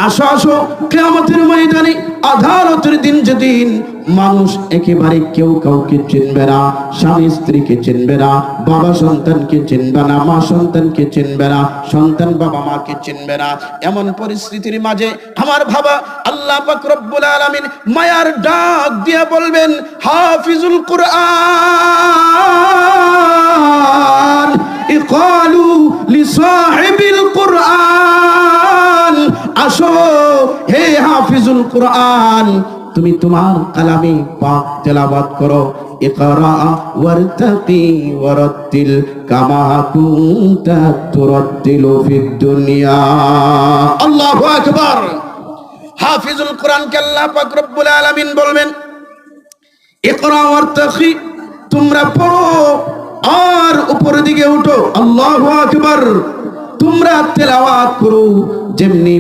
আসো আসো কিয়ামতের ময়দানে, আদালতের দিন যেদিন মানুষ একেবারে কেউ কাউকে চিনবে না, স্বামী স্ত্রীকে চিনবে না, বাবা সন্তানকে চিনবে না, মা সন্তানকে চিনবে না, সন্তান বাবা মাকে চিনবে না। এমন পরিস্থিতির মাঝে আমার বাবা আল্লাহ পাক রব্বুল আলামিন মায়ার ডাক দিয়ে বলবেন, হাফিজুল কুরআন ইকালু লিসাহিবিল কুরআন, আসো হে হাফিজুল কুরআন, তুমি তোমার কালামে পাক তেলাওয়াত করো। ইকরা ওয়ারতাকি ওয়ারাতিল কামা কুনতা তুরাতিলু ফিদ দুনিয়া। আল্লাহু আকবার। হাফিজুল কুরআনকে আল্লাহ পাক রব্বুল আলামিন বলবেন, ইকরা ওয়ারতাকি, তোমরা পড়ো আর উপরের দিকে উঠো। আল্লাহু আকবার। তোমরা তেলাওয়াত করো যেমনি